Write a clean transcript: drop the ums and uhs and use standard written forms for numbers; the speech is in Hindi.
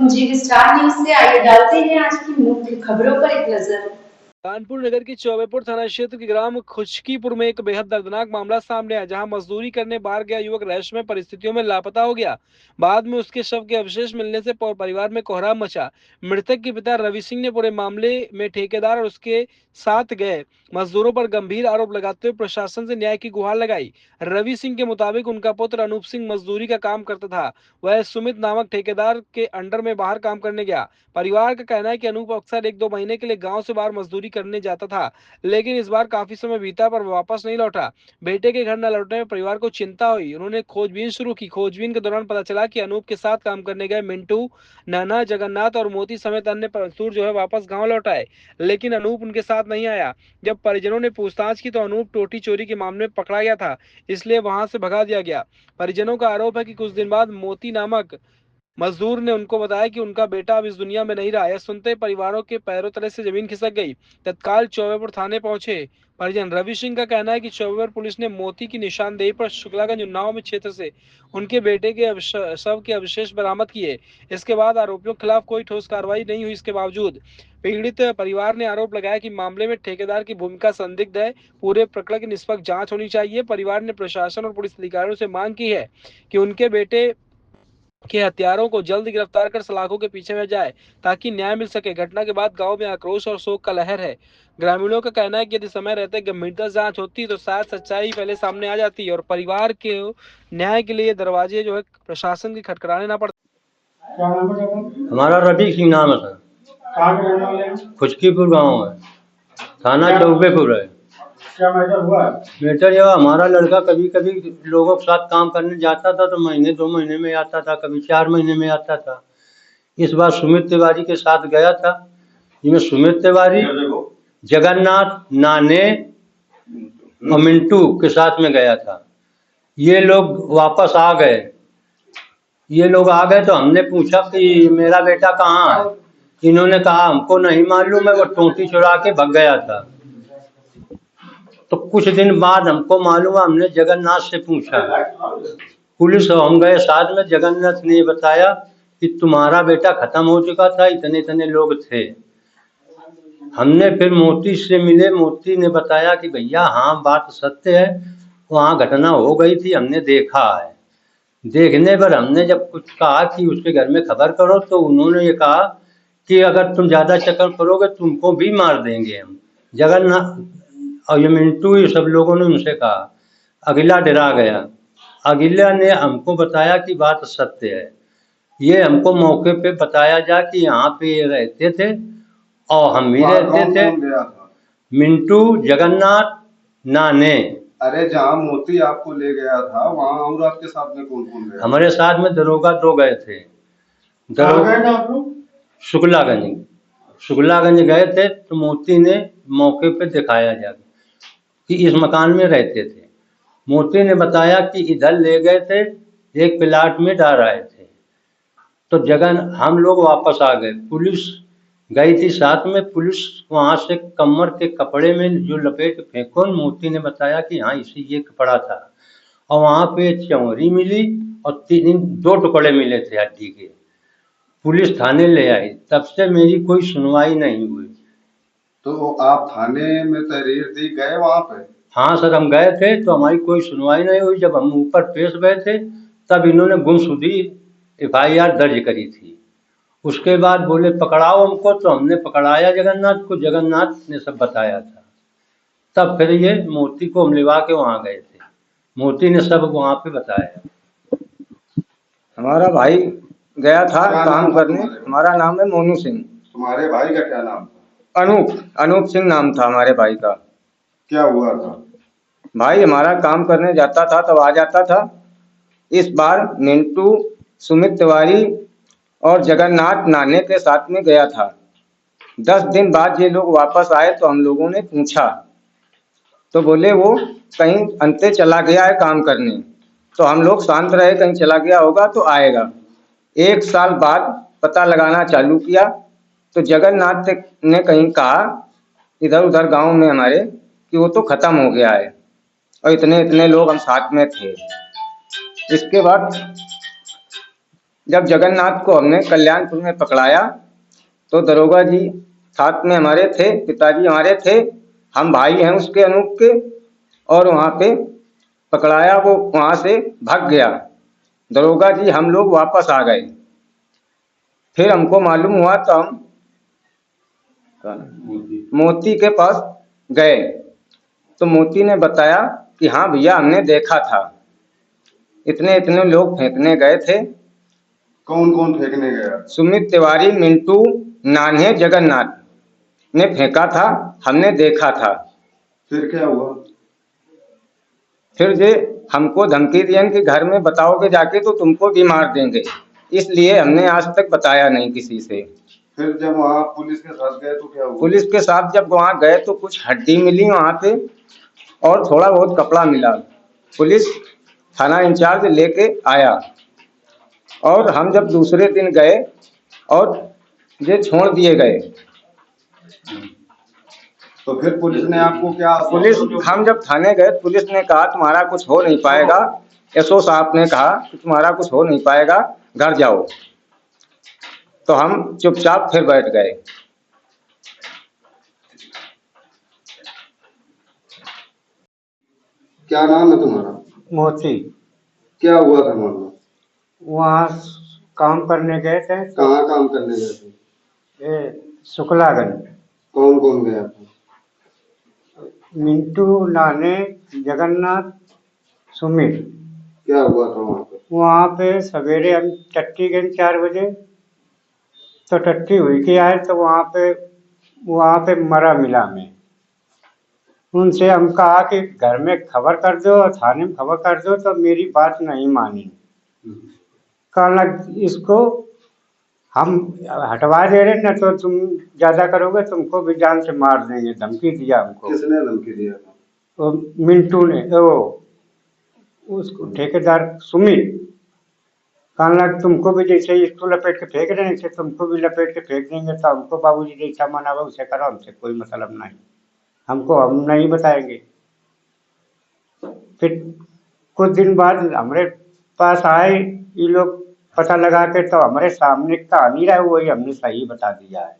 जी स्टार न्यूज से आइए डालते हैं आज की मुख्य खबरों पर एक नजर। कानपुर नगर के चौबेपुर थाना क्षेत्र के ग्राम खुशकीपुर में एक बेहद दर्दनाक मामला सामने आया, जहां मजदूरी करने बाहर गया युवक रहस्यमय परिस्थितियों में लापता हो गया। बाद में उसके शव के अवशेष मिलने से परिवार में कोहराम मचा। मृतक के पिता रवि सिंह ने पूरे मामले में ठेकेदार और उसके साथ गए मजदूरों पर गंभीर आरोप लगाते हुए प्रशासन से न्याय की गुहार लगाई। रवि सिंह के मुताबिक उनका पुत्र अनूप सिंह मजदूरी का काम करता था। वह सुमित नामक ठेकेदार के अंडर में बाहर काम करने गया। परिवार का कहना है कि अनूप अक्सर 1-2 महीने के लिए गांव से बाहर मजदूरी करने जाता था, लेकिन इस बार काफी समय बीता पर वापस नहीं लौटा। बेटे के घर न लौटने में परिवार को चिंता हुई। उन्होंने खोजबीन शुरू की। खोजबीन के दौरान पता चला कि अनूप के साथ काम करने गए मिंटू, नाना, जगन्नाथ और मोती समेत अन्य मजदूर जो है वापस गाँव लौट आए, लेकिन अनूप उनके साथ नहीं आया। जब परिजनों ने पूछताछ की तो अनूप टोटी चोरी के मामले में पकड़ा गया था, इसलिए वहां से भगा दिया गया। परिजनों का आरोप है कि कुछ दिन बाद मोती नामक मजदूर ने उनको बताया कि उनका बेटा अब इस दुनिया में नहीं रहा। यह सुनते परिवारों के पैरों तले से जमीन खिसक गई। तत्काल चौबेपुर थाने पहुंचे परिजन। रवि सिंह का कहना है कि चौबेपुर पुलिस ने मोती की निशानदेही पर शुक्लागंज उन्नाव में क्षेत्र से उनके बेटे के शव के अवशेष बरामद किए। इसके बाद आरोपियों के खिलाफ कोई ठोस कार्रवाई नहीं हुई। इसके बावजूद पीड़ित परिवार ने आरोप लगाया कि मामले में ठेकेदार की भूमिका संदिग्ध है। पूरे प्रकरण की निष्पक्ष जांच होनी चाहिए। परिवार ने प्रशासन और पुलिस अधिकारियों से मांग की है कि उनके बेटे के हत्यारों को जल्द गिरफ्तार कर सलाखों के पीछे में जाए, ताकि न्याय मिल सके। घटना के बाद गांव में आक्रोश और शोक का लहर है। ग्रामीणों का कहना है कि यदि समय रहते गंभीरता से जांच होती तो शायद सच्चाई पहले सामने आ जाती और परिवार के न्याय के लिए दरवाजे जो है प्रशासन के खटखटाने ना पड़ते। हमारा रवि सिंह नाम है सर। कहाँ के रहने वाले हैं? खुशकीपुर गाँव है, थाना चौबेपुर है। क्या मैटर हुआ? मैटर यह हमारा लड़का कभी कभी लोगों के साथ काम करने जाता था तो महीने 2 महीने में आता था, कभी 4 महीने में आता था। इस बार सुमित तिवारी के साथ गया था, जिसमें सुमित तिवारी, जगन्नाथ, नाने और मिंटू के साथ में गया था। ये लोग वापस आ गए। तो हमने पूछा कि मेरा बेटा कहाँ है। इन्होंने कहा हमको नहीं मालूम है, वो टोटी चुरा के भाग गया था। तो कुछ दिन बाद हमको मालूम है, हमने जगन्नाथ से पूछा, पुलिस हम गए साथ में। जगन्नाथ ने बताया कि तुम्हारा बेटा खत्म हो चुका था, इतने इतने लोग थे। हमने फिर मोती से मिले। मोती ने बताया कि भैया हाँ बात सत्य है, वहाँ घटना हो गई थी, हमने देखा है। देखने पर हमने जब कुछ कहा कि उसके घर में खबर करो तो उन्होंने ये कहा कि अगर तुम ज्यादा चक्कर करोगे तुमको भी मार देंगे हम। जगन्नाथ और ये मिंटू, ये सब लोगों ने उनसे कहा। अगिला डरा गया। अगिला ने हमको बताया कि बात सत्य है। ये हमको मौके पे बताया जा कि यहाँ पे ये रहते थे और हम भी रहते थे। मिंटू, जगन्नाथ, नाने। अरे जहाँ मोती आपको ले गया था वहाँ और आपके साथ में कौन कौन गया? हमारे साथ में दरोगा 2 गए थे। शुक्लागंज गए थे तो मोती ने मौके पे दिखाया जाके कि इस मकान में रहते थे। मोती ने बताया कि इधर ले गए थे, एक प्लाट में डाल रहे थे। तो हम लोग वापस आ गए। पुलिस गई थी साथ में। पुलिस वहां से कमर के कपड़े में जो लपेट फेंको, मोती ने बताया कि हाँ इसी ये कपड़ा था। और वहां पे चौरी मिली और 2 टुकड़े मिले थे हड्डी के। पुलिस थाने ले आई, तब से मेरी कोई सुनवाई नहीं हुई। तो आप थाने में तहरीर दी गए वहां पे? हाँ सर, हम गए थे तो हमारी कोई सुनवाई नहीं हुई। जब हम ऊपर पेश गए थे तब इन्होंने गुमशुदगी FIR दर्ज करी थी। उसके बाद बोले पकड़ाओ हमको, तो हमने पकड़ाया जगन्नाथ को। जगन्नाथ ने सब बताया था। तब फिर ये मोती को हम लिवा के वहां गए थे। मोती ने सब वहां पे बताया। हमारा भाई गया था काम करने। हमारा नाम है मोनू सिंह। तुम्हारे भाई का क्या नाम था? अनूप सिंह नाम था हमारे भाई का। क्या हुआ था? भाई हमारा काम करने जाता था तब आ जाता था। इस बार मिंटू, सुमित तिवारी और जगन्नाथ नाने के साथ में गया था। 10 दिन बाद ये लोग वापस आए तो हम लोगों ने पूछा तो बोले वो कहीं अंते चला गया है काम करने। तो हम लोग शांत रहे, कहीं चला गया होगा तो आएगा। 1 साल बाद पता लगाना चालू किया तो जगन्नाथ ने कहीं कहा इधर उधर गांव में हमारे कि वो तो खत्म हो गया है और इतने इतने लोग हम साथ में थे। इसके बाद जब जगन्नाथ को हमने कल्याणपुर में पकड़ाया तो दरोगा जी साथ में हमारे थे, पिताजी हमारे थे, हम भाई हैं उसके अनूप के, और वहाँ पे पकड़ाया। वो वहाँ से भाग गया दरोगा जी, हम लोग वापस आ गए। फिर हमको मालूम हुआ तो हम मोती के पास गए तो मोती ने बताया कि हाँ भैया हमने देखा था, इतने इतने लोग फेंकने गए थे। कौन कौन फेंकने गया? सुमित तिवारी, मिंटू, नान्हे, जगन्नाथ ने फेंका था, हमने देखा था। फिर क्या हुआ? फिर जे हमको धमकी दिया कि घर में बताओगे जाके तो तुमको भी मार देंगे, इसलिए हमने आज तक बताया नहीं किसी से। फिर जब वहाँ पुलिस के साथ गए तो क्या हुआ? पुलिस के साथ जब वहाँ गए तो कुछ हड्डी मिली वहाँ पे और थोड़ा बहुत कपड़ा मिला। पुलिस थाना इंचार्ज लेके आया और हम जब दूसरे दिन गए और ये छोड़ दिए गए। तो फिर पुलिस ने आपको क्या? पुलिस, हम जब थाने गए पुलिस ने कहा तुम्हारा कुछ हो नहीं पाएगा, एसओ साहब ने कहा कि तुम्हारा कुछ हो नहीं पाएगा, घर जाओ। तो हम चुपचाप फिर बैठ गए। क्या नाम है तुम्हारा? मोती। क्या हुआ था मामला? वहाँ काम करने गए थे, कहाँ काम करने गए थे? ये शुक्लागंज। कौन कौन गया था? मिंटू, नाने, जगन्नाथ, सुमित। क्या हुआ था वहाँ पे? वहाँ पे सवेरे हम टट्टी गए 4 बजे, तो टट्टी हुई के आए तो वहाँ पे मरा मिला हमें। उनसे हम कहा कि घर में खबर कर दो और थाने में खबर कर दो, तो मेरी बात नहीं मानी। कहना इसको हम हटवा दे रहे, न तो तुम ज्यादा करोगे तुमको भी जान से मार देंगे, धमकी दिया हमको। किसने धमकी दिया था? तो मिंटू ने, वो उसको ठेकेदार सुमित, कहना तुमको भी जैसे इसको लपेट के फेंक रहे थे तुमको भी लपेट के फेंक देंगे, तो हमको बाबूजी जैसा मनावा उसे करो, हमसे कोई मतलब नहीं, हमको हम नहीं बताएंगे। फिर कुछ दिन बाद हमारे पास आए ये लोग पता लगा के, तो हमारे सामने कहानी रहा वही हमने सही बता दिया है।